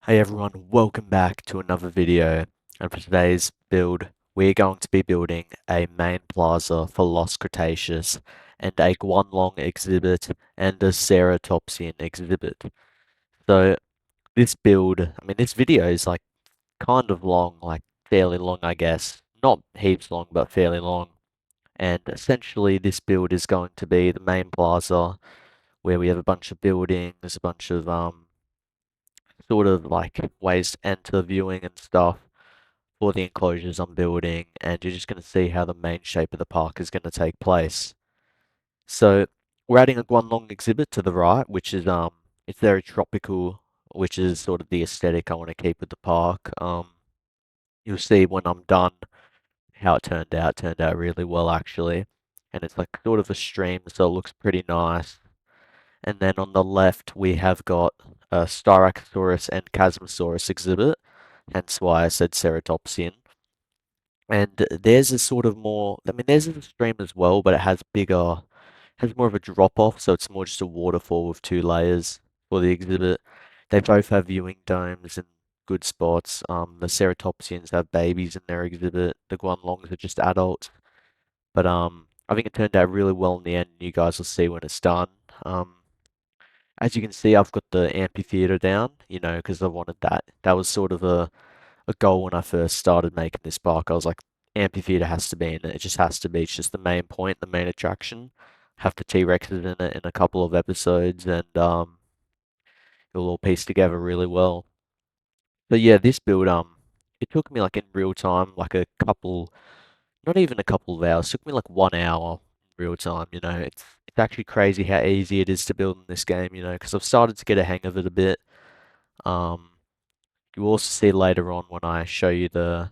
Hey everyone, welcome back to another video. And for today's build, we're going to be building a main plaza for Lost Cretaceous and a Guanlong exhibit and a ceratopsid exhibit. So this build, this video is like kind of long, like fairly long, I guess. Not heaps long, but fairly long. And essentially this build is going to be the main plaza where we have a bunch of buildings, a bunch of sort of like ways to enter viewing and stuff for the enclosures I'm building, and you're just going to see how the main shape of the park is going to take place. So we're adding a Guanlong exhibit to the right, which is it's very tropical, which is sort of the aesthetic I want to keep with the park. You'll see when I'm done how it turned out. It turned out really well actually, and it's like sort of a stream, so it looks pretty nice. And then on the left, we have got a Styracosaurus and Chasmosaurus exhibit, hence why I said ceratopsid. And theirs is sort of more, theirs is a stream as well, but it has has more of a drop off, so it's more just a waterfall with two layers for the exhibit. They both have viewing domes and good spots. The ceratopsians have babies in their exhibit. The Guanlongs are just adults. But I think it turned out really well in the end. You guys will see when it's done. Um, as you can see, I've got the amphitheater down, because I wanted that. That was sort of a goal when I first started making this park. I was like, amphitheater has to be in it. It just has to be. It's just the main point, the main attraction. Have the T-Rexes in it in a couple of episodes, and it'll all piece together really well. But yeah, this build, it took me like in real time, like not even a couple of hours. It took me like 1 hour in real time. It's actually crazy how easy it is to build in this game. Because I've started to get a hang of it a bit. Um, you'll also see later on when I show you the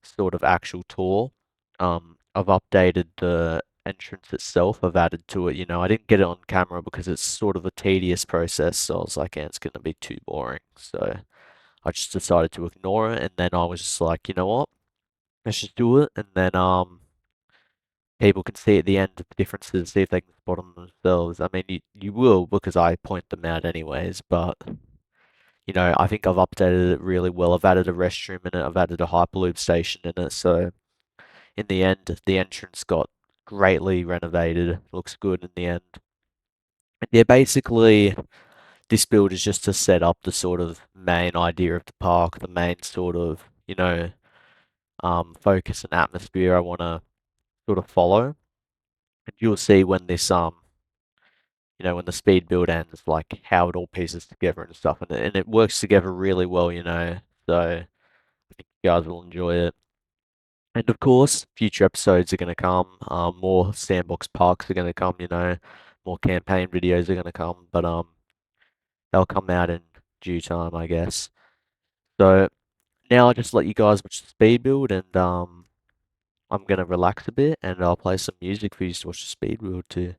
sort of actual tour. I've updated the entrance itself. I've added to it. I didn't get it on camera because it's sort of a tedious process. So I was like, yeah, it's going to be too boring. So I just decided to ignore it. And then I was just like, you know what? Let's just do it. And then people can see at the end the differences, see if they can spot them themselves. I mean, you will because I point them out anyways. But I think I've updated it really well. I've added a restroom in it. I've added a Hyperloop station in it. So in the end, the entrance got greatly renovated. Looks good in the end. And yeah, basically, this build is just to set up the sort of main idea of the park, the main sort of, focus and atmosphere I want to sort of follow. And you'll see when when the speed build ends, like how it all pieces together and stuff, and it works together really well. So I think you guys will enjoy it. And of course, future episodes are going to come. More sandbox parks are going to come. More campaign videos are going to come, but they'll come out in due time, I guess. So now I'll just let you guys watch the speed build, and I'm going to relax a bit, and I'll play some music for you to watch the speed build too.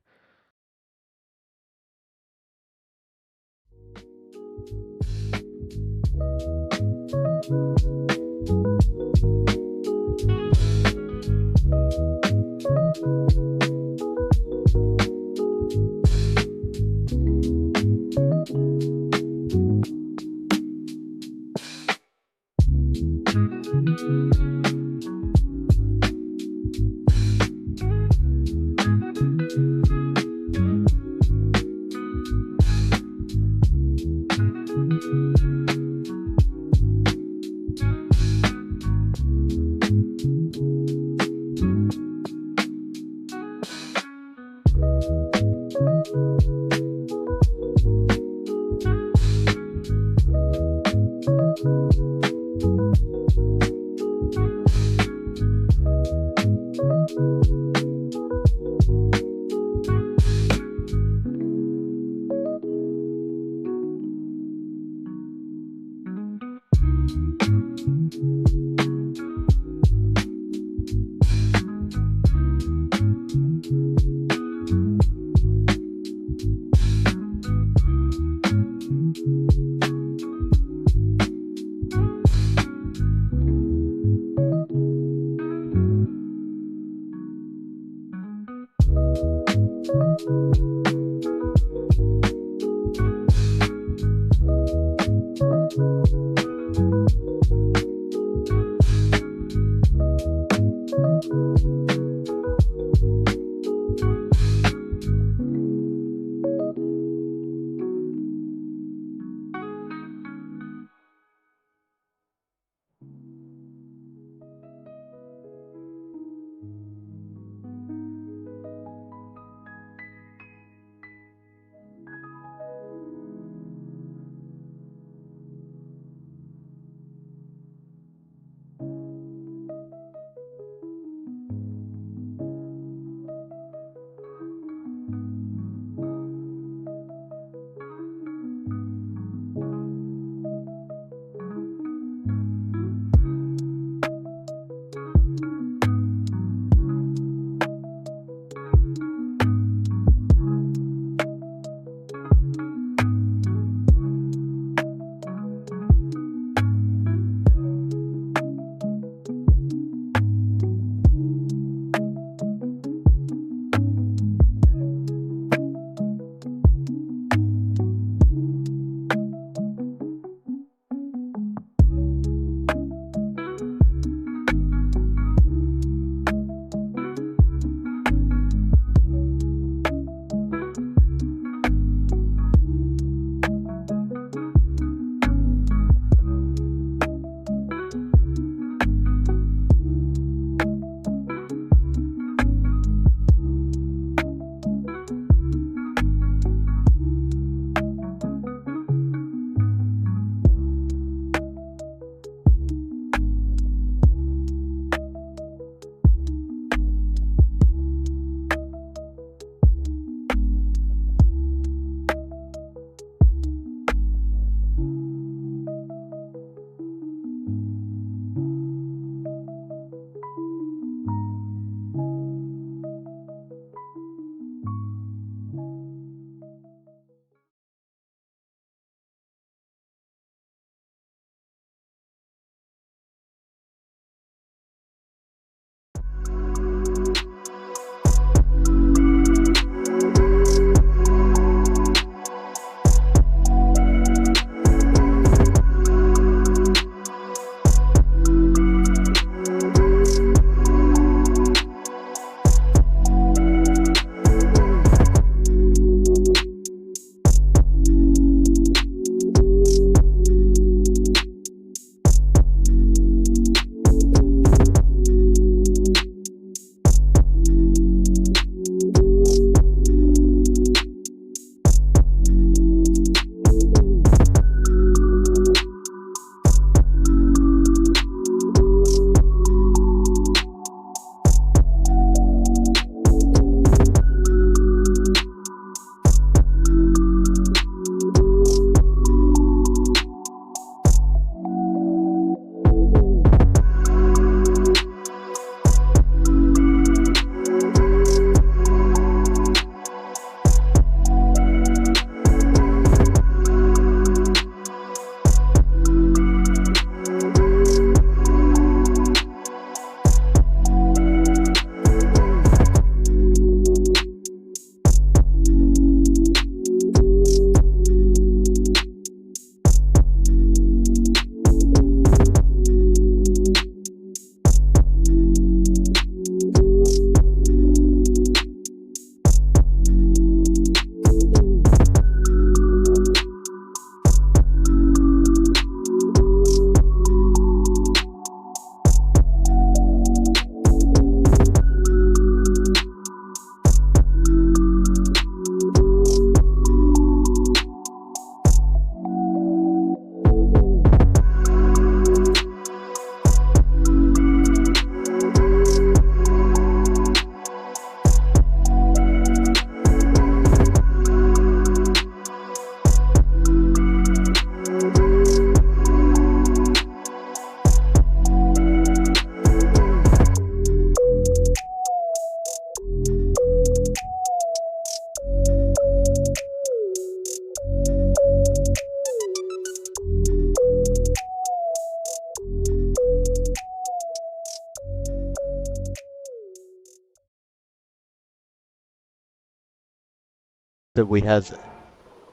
that we have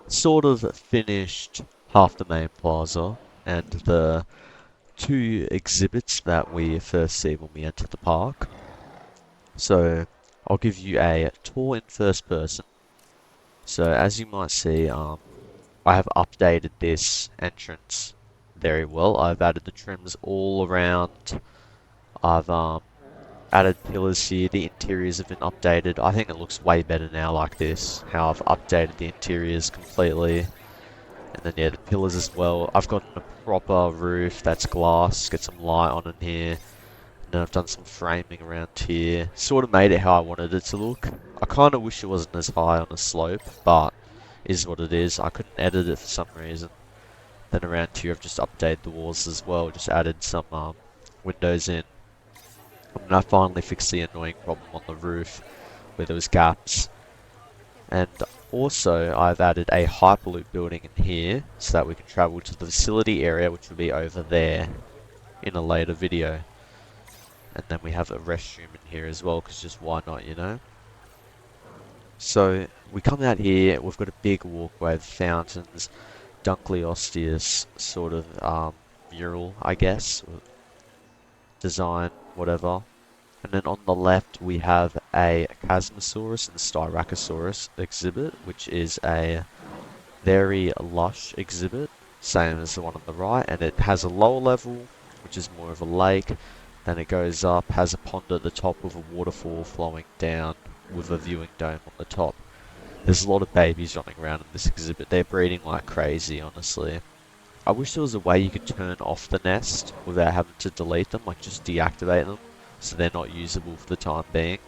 sort of finished half the main plaza and the two exhibits that we first see when we enter the park. So I'll give you a tour in first person. So as you might see, I have updated this entrance very well. I've added the trims all around. I've added pillars here. The interiors have been updated. I think it looks way better now like this. How I've updated the interiors completely. And then yeah, the pillars as well. I've got a proper roof that's glass. Get some light on in here. And then I've done some framing around here. Sort of made it how I wanted it to look. I kind of wish it wasn't as high on a slope, but is what it is. I couldn't edit it for some reason. Then around here I've just updated the walls as well. Just added some windows in. And I finally fixed the annoying problem on the roof where there was gaps. And also I've added a Hyperloop building in here so that we can travel to the facility area, which will be over there in a later video. And then we have a restroom in here as well, because just why not, you know? So we come out here, we've got a big walkway with fountains, Dunkleosteus sort of mural, I guess, design, whatever. And then on the left we have a Chasmosaurus and Styracosaurus exhibit, which is a very lush exhibit, same as the one on the right, and it has a lower level, which is more of a lake. Then it goes up, has a pond at the top with a waterfall flowing down with a viewing dome on the top. There's a lot of babies running around in this exhibit. They're breeding like crazy, honestly. I wish there was a way you could turn off the nest without having to delete them, like just deactivate them so they're not usable for the time being.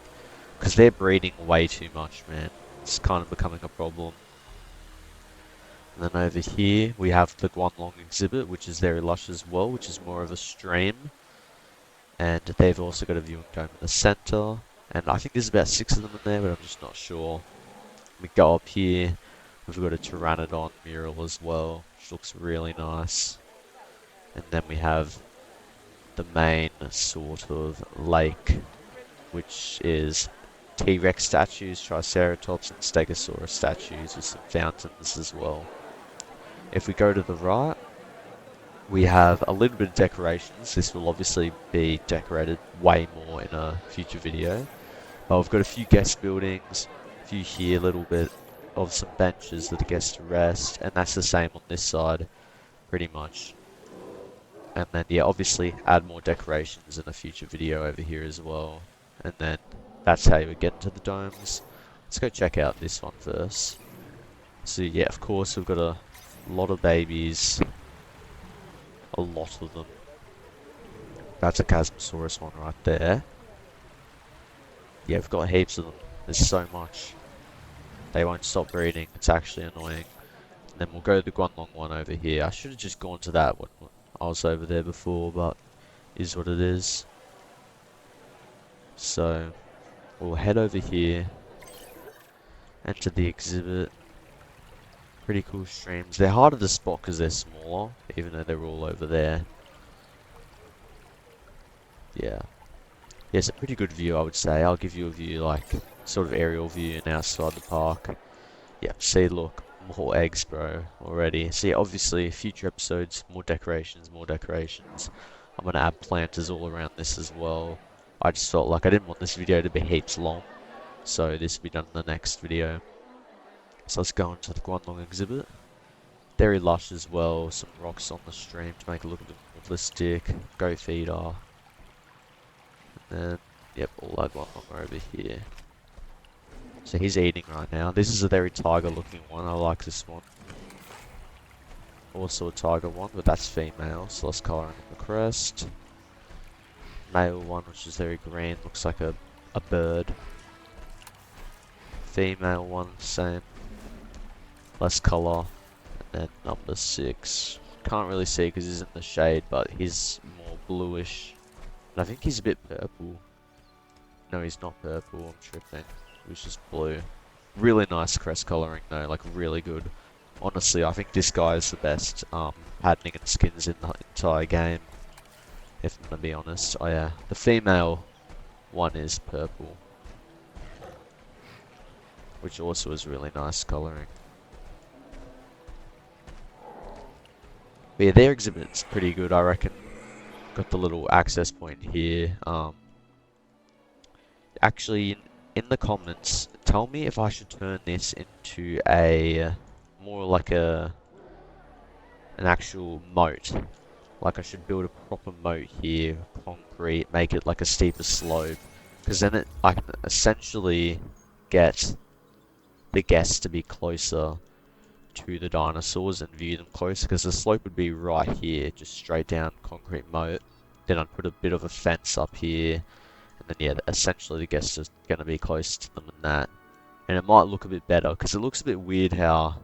Because they're breeding way too much, man. It's kind of becoming a problem. And then over here we have the Guanlong exhibit, which is very lush as well, which is more of a stream. And they've also got a viewing dome in the center. And I think there's about 6 of them in there, but I'm just not sure. We go up here, we've got a Pteranodon mural as well, which looks really nice. And then we have the main sort of lake, which is T-Rex statues, Triceratops and Stegosaurus statues with some fountains as well. If we go to the right, we have a little bit of decorations. This will obviously be decorated way more in a future video. But we've got a few guest buildings, a few here, a little bit of some benches that the guests to rest, and that's the same on this side, pretty much. And then, yeah, obviously add more decorations in a future video over here as well. And then that's how you would get into the domes. Let's go check out this one first. So yeah, of course, we've got a lot of babies. A lot of them. That's a Chasmosaurus one right there. Yeah, we've got heaps of them. There's so much. They won't stop breeding. It's actually annoying. And then we'll go to the Guanlong one over here. I should have just gone to that one. I was over there before, but is what it is. So we'll head over here. Enter the exhibit. Pretty cool streams. They're harder to spot because they're smaller, even though they're all over there. Yeah. Yeah, it's a pretty good view, I would say. I'll give you a view, like, sort of aerial view and outside the park. Yeah, see, look, more eggs, bro, already. See, obviously, future episodes, more decorations, more decorations. I'm going to add planters all around this as well. I just felt like I didn't want this video to be heaps long, so this will be done in the next video. So let's go into the Guanlong exhibit. Very lush as well, some rocks on the stream to make it look a bit more realistic. Go feeder. And then, yep, all that Guanlong are over here. So he's eating right now. This is a very tiger looking one, I like this one. Also a tiger one, but that's female, so let's colour in the crest. Male one, which is very green, looks like a bird. Female one, same. Less colour. And then number 6. Can't really see because he's in the shade, but he's more bluish. And I think he's a bit purple. No, he's not purple, I'm tripping. He was just blue. Really nice crest colouring though, like really good. Honestly, I think this guy is the best patterning and skins in the entire game. If I'm gonna be honest. Oh yeah, the female one is purple. which also is really nice coloring. But yeah, their exhibit's pretty good, I reckon. Got the little access point here. Actually, in the comments, tell me if I should turn this into a more like an actual moat. Like I should build a proper moat here, concrete, make it like a steeper slope, because then I can essentially get the guests to be closer to the dinosaurs and view them closer, because the slope would be right here, just straight down concrete moat. Then I'd put a bit of a fence up here, and then yeah, essentially the guests are going to be close to them and that. And it might look a bit better, because it looks a bit weird how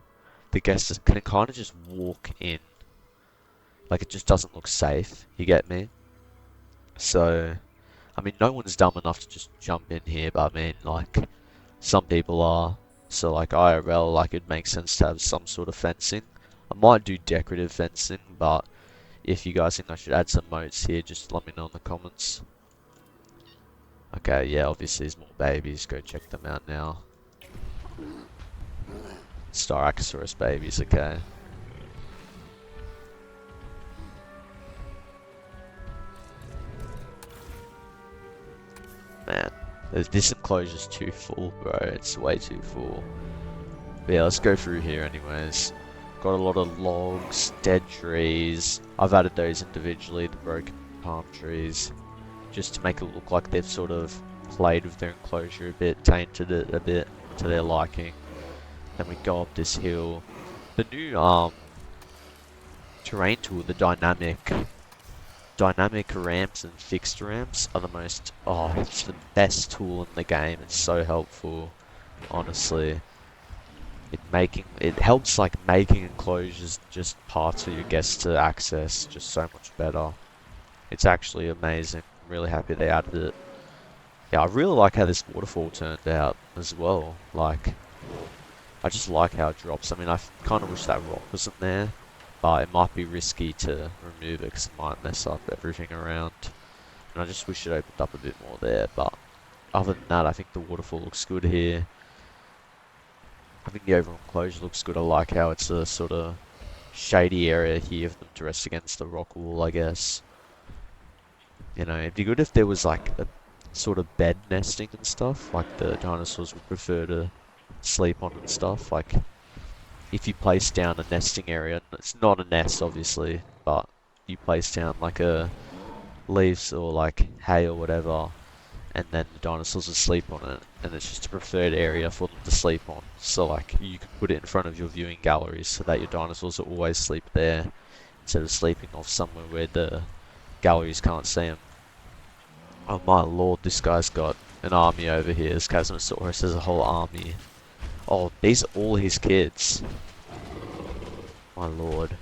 the guests can kind of just walk in. Like it just doesn't look safe, you get me? So, I mean, no one's dumb enough to just jump in here, but I mean, like, some people are. So, like, IRL, like, it makes sense to have some sort of fencing. I might do decorative fencing, but if you guys think I should add some moats here, just let me know in the comments. Okay, yeah, obviously there's more babies. Go check them out now. Styracosaurus babies, okay. Man, this enclosure's too full, bro. It's way too full. But yeah, let's go through here anyways. Got a lot of logs, dead trees. I've added those individually, the broken palm trees, just to make it look like they've sort of played with their enclosure a bit, tainted it a bit to their liking. Then we go up this hill. The new terrain tool, the dynamic ramps and fixed ramps are the most, oh, it's the best tool in the game. It's so helpful, honestly. It helps like making enclosures just parts for your guests to access just so much better. It's actually amazing. I'm really happy they added it. Yeah, I really like how this waterfall turned out as well. Like, I just like how it drops. I mean, I kind of wish that rock wasn't there, but it might be risky to remove it because it might mess up everything around. And I just wish it opened up a bit more there, but other than that, I think the waterfall looks good here. I think the overall enclosure looks good. I like how it's a sort of shady area here for them to rest against the rock wall, I guess. You know, it'd be good if there was like a sort of bed nesting and stuff, like the dinosaurs would prefer to sleep on and stuff. Like, if you place down a nesting area, it's not a nest obviously, but you place down like a leaves or like hay or whatever, and then the dinosaurs will sleep on it, and it's just a preferred area for them to sleep on. So like, you can put it in front of your viewing galleries so that your dinosaurs will always sleep there, instead of sleeping off somewhere where the galleries can't see them. Oh my lord, this guy's got an army over here. This Chasmosaurus has a whole army. Oh, these are all his kids. My lord.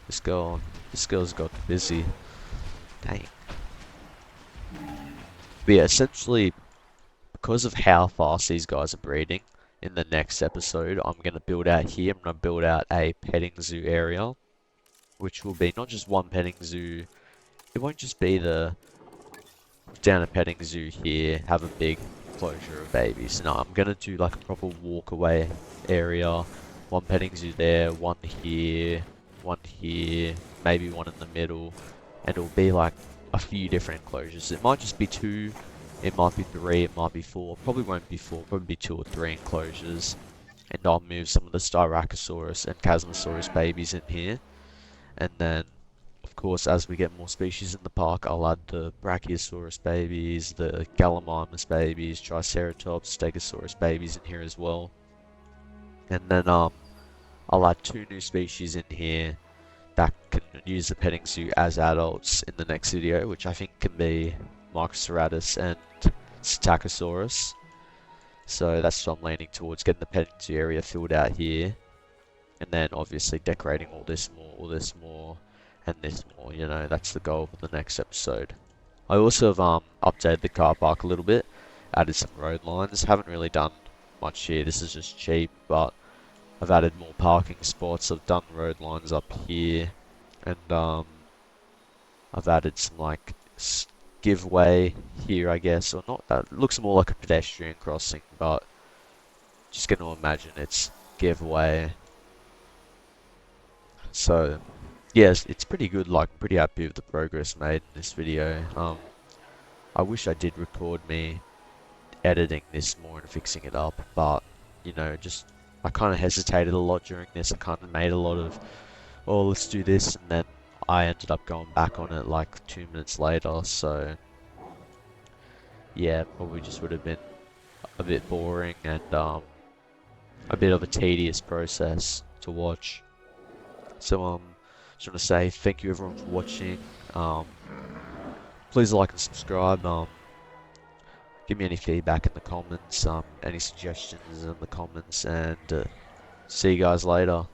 This girl's got busy. Dang. But yeah, essentially, because of how fast these guys are breeding, in the next episode, I'm going to build out here. I'm going to build out a petting zoo area, which will be not just one petting zoo. It won't just be the down a petting zoo here, have a big enclosure of babies. No, I'm going to do like a proper walkaway area. One petting zoo there, one here, maybe one in the middle. And it'll be like a few different enclosures. It might just be 2, it might be 3, it might be 4. Probably won't be 4, probably be 2 or 3 enclosures. And I'll move some of the Styracosaurus and Chasmosaurus babies in here. And then, of course, as we get more species in the park, I'll add the Brachiosaurus babies, the Gallimimus babies, Triceratops, Stegosaurus babies in here as well. And then I'll add 2 new species in here that can use the petting zoo as adults in the next video, which I think can be Microceratus and Psittacosaurus. So that's what I'm leaning towards, getting the petting zoo area filled out here. And then obviously decorating all this more, and this more, you know, that's the goal for the next episode. I also have updated the car park a little bit, added some road lines. Haven't really done much here, this is just cheap, but I've added more parking spots. I've done road lines up here, and I've added some like giveaway here, I guess, or not. That looks more like a pedestrian crossing, but just gonna imagine it's giveaway. So yes, it's pretty good. Like, pretty happy with the progress made in this video. I wish I did record me editing this more and fixing it up, but you know, just I kind of hesitated a lot during this. I kind of made a lot of, oh, let's do this, and then I ended up going back on it like 2 minutes later. So yeah, probably just would have been a bit boring and a bit of a tedious process to watch. So just want to say thank you everyone for watching. Please like and subscribe. Give me any feedback in the comments, any suggestions in the comments, and see you guys later.